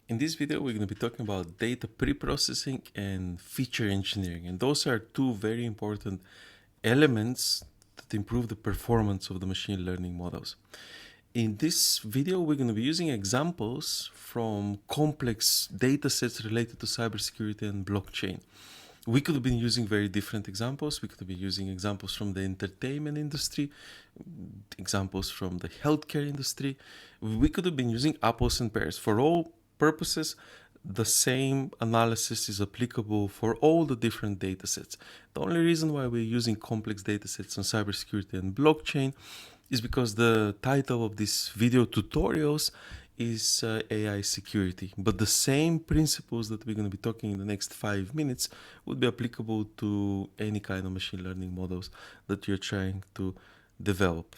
In this video, we're going to be talking about data pre-processing and feature engineering. And those are two very important elements that improve the performance of the machine learning models. In this video, we're going to be using examples from complex data sets related to cybersecurity and blockchain. We could have been using very different examples. We could have been using examples from the entertainment industry, examples from the healthcare industry. We could have been using apples and pears. For all purposes, the same analysis is applicable for all the different data sets. The only reason why we're using complex data sets on cybersecurity and blockchain is because the title of this video tutorials is AI security. But the same principles that we're going to be talking in the next 5 minutes would be applicable to any kind of machine learning models that you're trying to develop.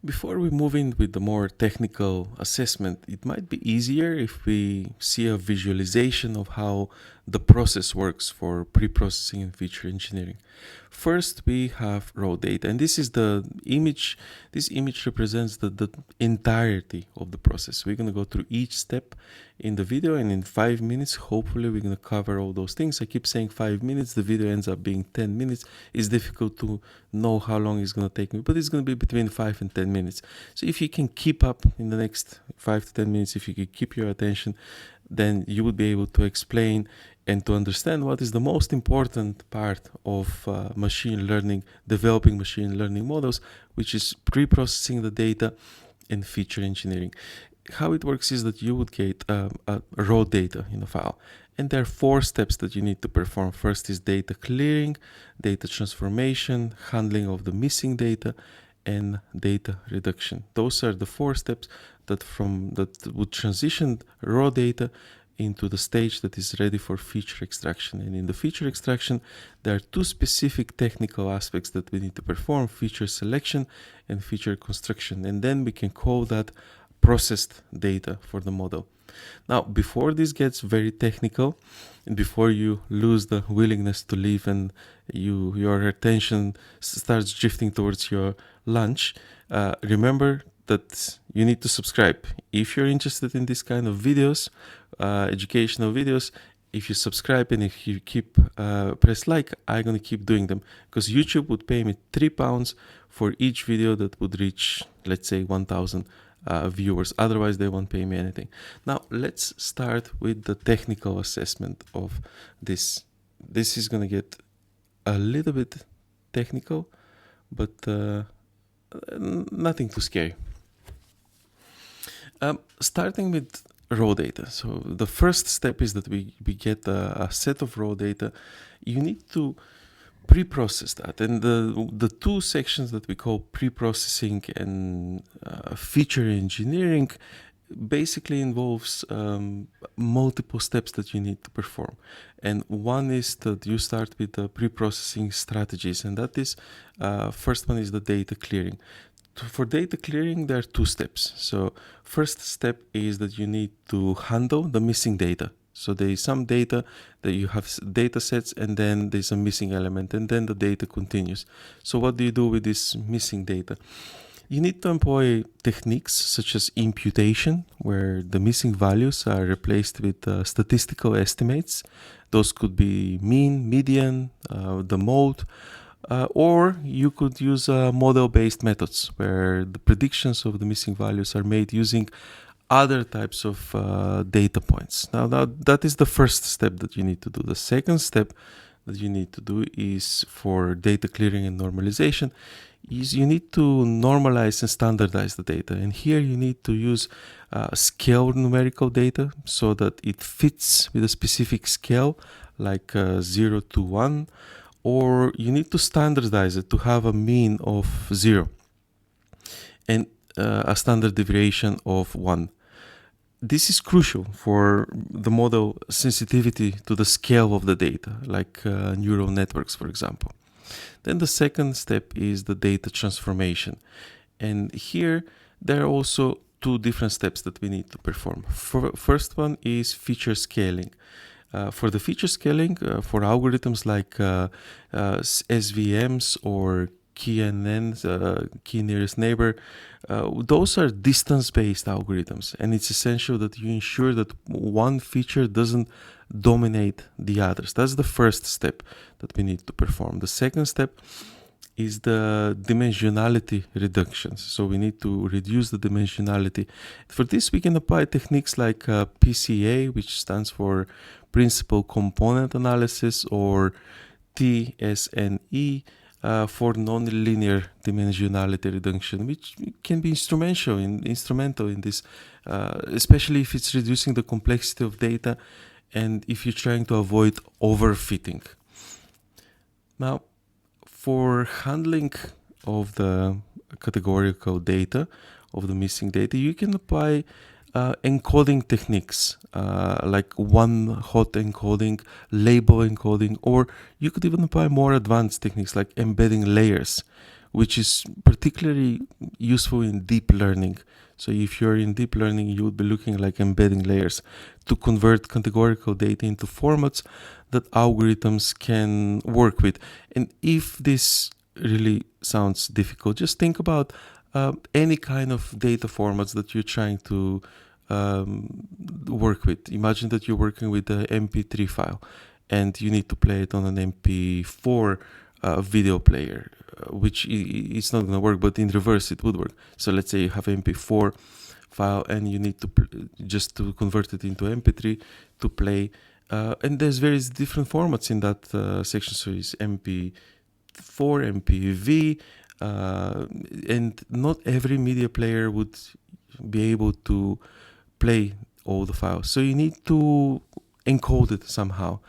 Before we move in with the more technical assessment, it might be easier if we see a visualization of how the process works for pre-processing and feature engineering. First, we have raw data, and this is the image. This image represents the entirety of the process. We're going to go through each step in the video, and in 5 minutes, hopefully, we're going to cover all those things. I keep saying 5 minutes. The video ends up being 10 minutes. It's difficult to know how long it's going to take me, but it's going to be between 5 and 10 minutes. So if you can keep up in the next 5 to 10 minutes, if you can keep your attention, then you would be able to explain and to understand what is the most important part of machine learning, developing machine learning models, which is pre-processing the data and feature engineering. How it works is that you would get raw data in a file, and there are 4 steps that you need to perform. First is data clearing, data transformation, handling of the missing data, and data reduction. Those are the 4 steps that would transition raw data into the stage that is ready for feature extraction. And in the feature extraction, there are 2 specific technical aspects that we need to perform: feature selection and feature construction. And then we can call that processed data for the model. Now, before this gets very technical, and before you lose the willingness to leave and your attention starts drifting towards your lunch, remember that you need to subscribe. If you're interested in this kind of videos, educational videos, if you subscribe and if you keep press like, I'm going to keep doing them, because YouTube would pay me £3 for each video that would reach, let's say, 1,000 viewers. Otherwise, they won't pay me anything. Now, let's start with the technical assessment of this. This is going to get a little bit technical, but nothing too scary. Starting with raw data. So the first step is that we get a set of raw data. You need to pre-process that, and the 2 sections that we call pre-processing and feature engineering basically involves multiple steps that you need to perform. And one is that you start with the pre-processing strategies, and that is first one is the data clearing. For data clearing, there are 2 steps. So first step is that you need to handle the missing data. So there is some data that you have data sets, and then there's a missing element, and then the data continues. So what do you do with this missing data? You need to employ techniques such as imputation, where the missing values are replaced with statistical estimates. Those could be mean, median, the mode, or you could use model-based methods, where the predictions of the missing values are made using other types of data points. Now that is the first step that you need to do. The second step that you need to do is for data clearing and normalization is you need to normalize and standardize the data. And here you need to use scale numerical data so that it fits with a specific scale, like 0 to 1, or you need to standardize it to have a mean of 0 and a standard deviation of 1. This is crucial for the model sensitivity to the scale of the data, like neural networks, for example. Then the second step is the data transformation. And here, there are also 2 different steps that we need to perform. First one is feature scaling. For the feature scaling, for algorithms like SVMs or KNN, key nearest neighbor, those are distance-based algorithms, and it's essential that you ensure that one feature doesn't dominate the others. That's the first step that we need to perform. The second step is the dimensionality reductions. So we need to reduce the dimensionality. For this, we can apply techniques like PCA, which stands for Principal Component Analysis, or TSNE, for nonlinear dimensionality reduction, which can be instrumental in this, especially if it's reducing the complexity of data and if you're trying to avoid overfitting. Now, for handling of the categorical data, of the missing data, you can apply encoding techniques like one-hot encoding, label encoding, or you could even apply more advanced techniques like embedding layers, which is particularly useful in deep learning. So if you're in deep learning, you would be looking like embedding layers to convert categorical data into formats that algorithms can work with. And if this really sounds difficult, just think about any kind of data formats that you're trying to work with. Imagine that you're working with an MP3 file and you need to play it on an MP4 video player, which it's not going to work, but in reverse it would work. So let's say you have an MP4 file and you need to just to convert it into MP3 to play, and there's various different formats in that section. So it's MP4, MPV, and not every media player would be able to play all the files. So you need to encode it somehow.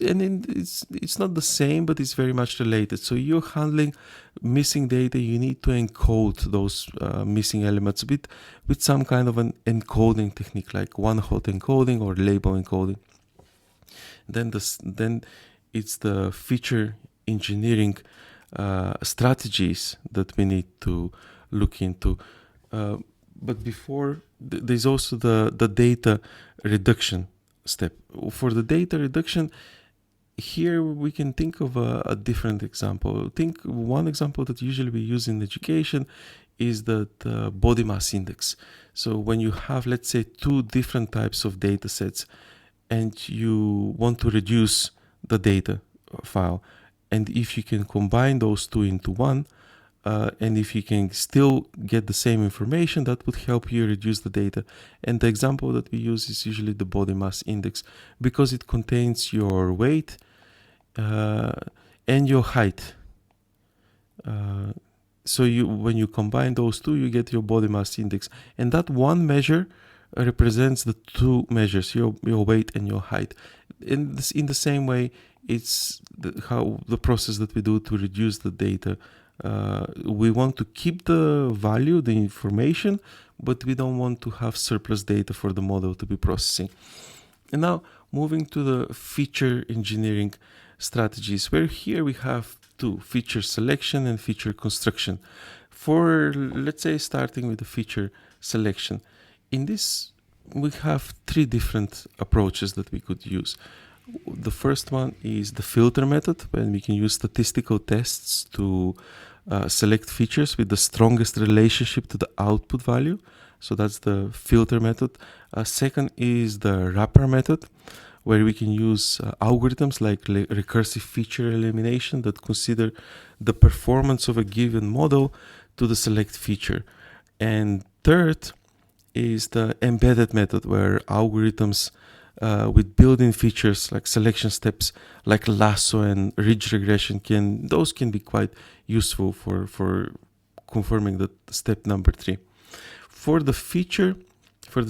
And then it's not the same, but it's very much related. So you're handling missing data, you need to encode those missing elements with some kind of an encoding technique like one-hot encoding or label encoding. Then it's the feature engineering strategies that we need to look into. But before, there's also the data reduction step. For the data reduction, here we can think of a different example. One example that usually we use in education is the body mass index. So when you have, let's say, two different types of data sets and you want to reduce the data file, and if you can combine those two into one, and if you can still get the same information, that would help you reduce the data. And the example that we use is usually the body mass index, because it contains your weight and your height. So when you combine those two, you get your body mass index. And that one measure represents the two measures, your weight and your height. In the same way, it's how the process that we do to reduce the data. We want to keep the value, the information, but we don't want to have surplus data for the model to be processing. And now moving to the feature engineering strategies, where here we have two: feature selection and feature construction. For, let's say, starting with the feature selection, in this we have three different approaches that we could use. The first one is the filter method, when we can use statistical tests to select features with the strongest relationship to the output value. So that's the filter method. Second is the wrapper method, where we can use algorithms like recursive feature elimination that consider the performance of a given model to the select feature. And third is the embedded method, where algorithms with built-in features like selection steps like lasso and ridge regression can be quite useful for confirming that step number 3. For the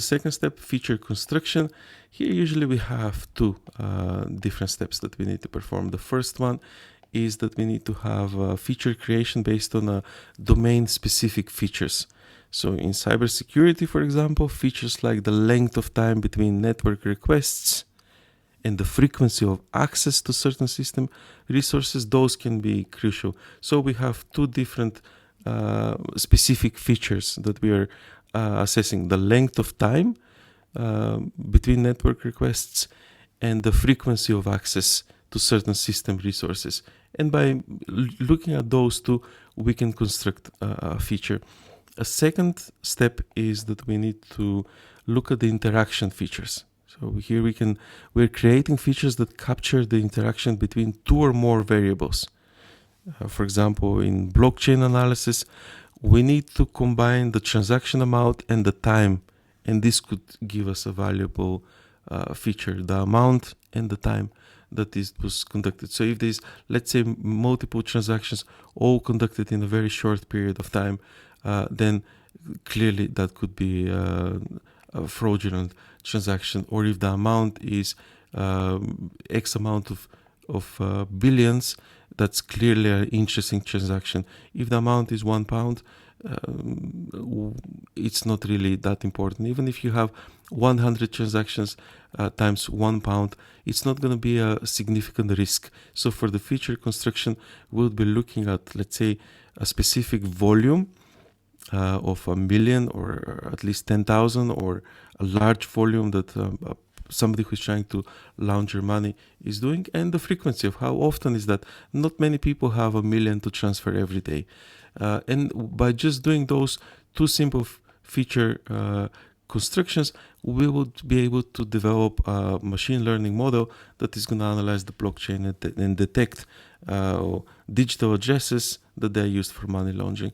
second step, feature construction, here usually we have two different steps that we need to perform. The first one is that we need to have feature creation based on domain-specific features. So in cybersecurity, for example, features like the length of time between network requests and the frequency of access to certain system resources, those can be crucial. So we have two different specific features that we are assessing: the length of time between network requests and the frequency of access to certain system resources. And by looking at those two, we can construct a feature. A second step is that we need to look at the interaction features. So here we're creating features that capture the interaction between two or more variables. For example, in blockchain analysis, we need to combine the transaction amount and the time, and this could give us a valuable feature, the amount and the time that it was conducted. So if there's, let's say, multiple transactions all conducted in a very short period of time, then clearly that could be a fraudulent transaction. Or if the amount is X amount of billions, that's clearly an interesting transaction. If the amount is £1, it's not really that important. Even if you have 100 transactions times £1, it's not going to be a significant risk. So for the feature construction, we'll be looking at, let's say, a specific volume of 1 million or at least 10,000, or a large volume that somebody who's trying to launder money is doing, and the frequency of how often is that. Not many people have 1 million to transfer every day. And by just doing those two simple feature constructions, we would be able to develop a machine learning model that is going to analyze the blockchain and detect digital addresses that they are used for money laundering.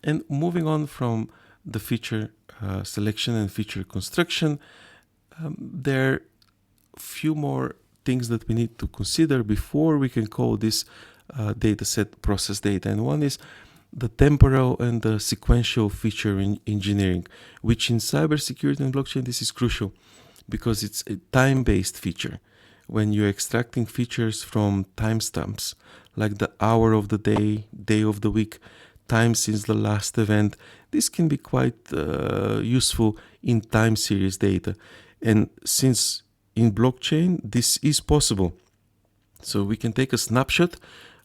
And moving on from the feature selection and feature construction, there are a few more things that we need to consider before we can call this data set process data. And one is the temporal and the sequential feature engineering, which in cybersecurity and blockchain, this is crucial because it's a time-based feature. When you're extracting features from timestamps, like the hour of the day, day of the week, time since the last event, this can be quite useful in time series data. And since in blockchain, this is possible. So we can take a snapshot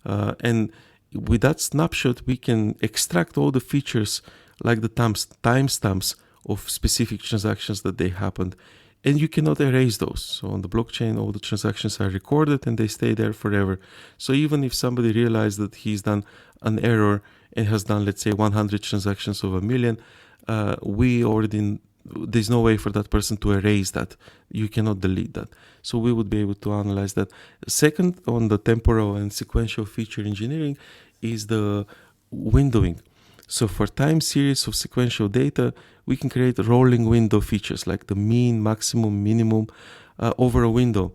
and with that snapshot, we can extract all the features like the timestamps of specific transactions that they happened. And you cannot erase those. So on the blockchain, all the transactions are recorded and they stay there forever. So even if somebody realized that he's done an error and has done, let's say, 100 transactions of 1 million, there's no way for that person to erase that. You cannot delete that. So we would be able to analyze that. Second, on the temporal and sequential feature engineering is the windowing. So for time series of sequential data, we can create rolling window features like the mean, maximum, minimum over a window.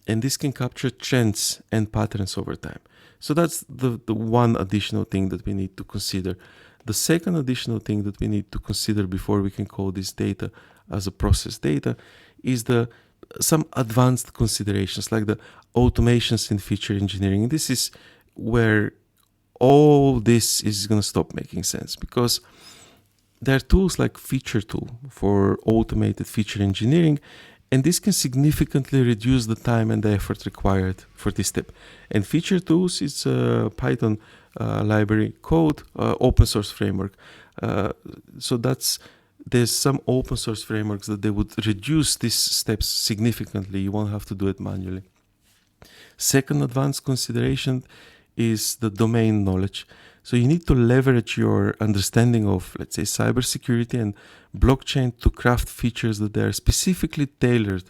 And this can capture trends and patterns over time. So that's the one additional thing that we need to consider. The second additional thing that we need to consider before we can call this data as a process data is some advanced considerations like the automations in feature engineering. This is where all this is going to stop making sense, because there are tools like Feature Tool for automated feature engineering, and this can significantly reduce the time and the effort required for this step. And Feature Tools is a Python library code, open source framework. So there's some open source frameworks that they would reduce these steps significantly. You won't have to do it manually. Second advanced consideration is the domain knowledge. So you need to leverage your understanding of, let's say, cybersecurity and blockchain to craft features that are specifically tailored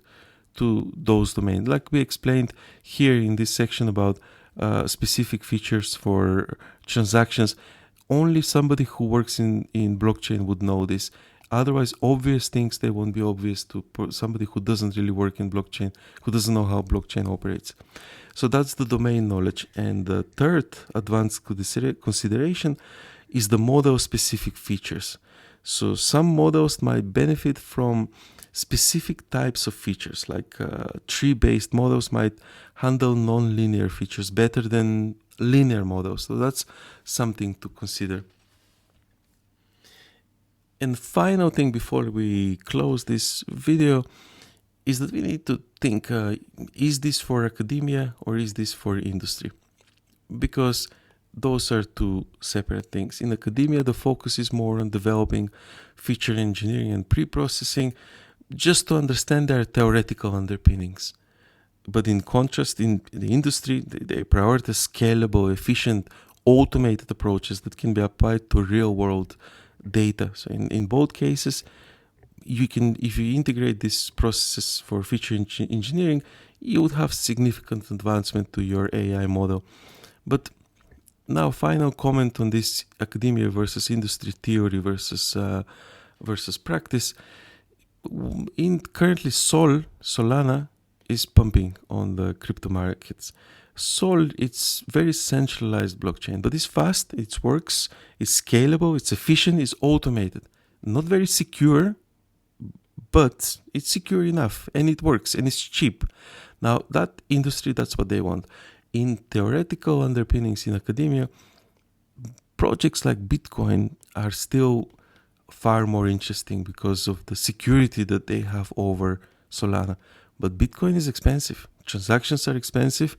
to those domains. Like we explained here in this section about specific features for transactions, only somebody who works in blockchain would know this. Otherwise, obvious things, they won't be obvious to somebody who doesn't really work in blockchain, who doesn't know how blockchain operates. So that's the domain knowledge. And the third advanced consideration is the model-specific features. So some models might benefit from specific types of features, like tree-based models might handle non-linear features better than linear models. So that's something to consider. And final thing before we close this video is that we need to think, is this for academia or is this for industry? Because those are two separate things. In academia, the focus is more on developing feature engineering and pre-processing just to understand their theoretical underpinnings. But in contrast, in the industry, they prioritize scalable, efficient, automated approaches that can be applied to real world data. So in both cases, you can, if you integrate these processes for feature engineering, you would have significant advancement to your AI model. But now, final comment on this academia versus industry, theory versus practice. In currently, Solana is pumping on the crypto markets. Sol, it's very centralized blockchain, but it's fast, it works, it's scalable, it's efficient, it's automated. Not very secure, but it's secure enough, and it works, and it's cheap. Now, that industry, that's what they want. In theoretical underpinnings in academia, projects like Bitcoin are still far more interesting because of the security that they have over Solana. But Bitcoin is expensive. Transactions are expensive,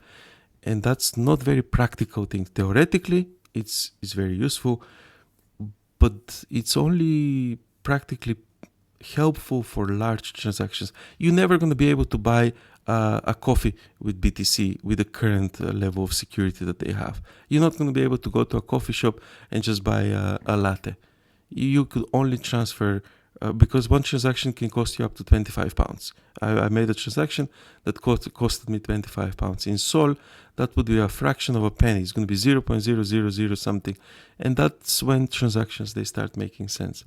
and that's not very practical thing. Theoretically, it's very useful, but it's only practically helpful for large transactions. You're never going to be able to buy a coffee with BTC with the current level of security that they have. You're not going to be able to go to a coffee shop and just buy a latte. You could only transfer, because one transaction can cost you up to £25. I made a transaction that costed me £25. In Sol, that would be a fraction of a penny. It's going to be 0.000 something. And that's when transactions, they start making sense.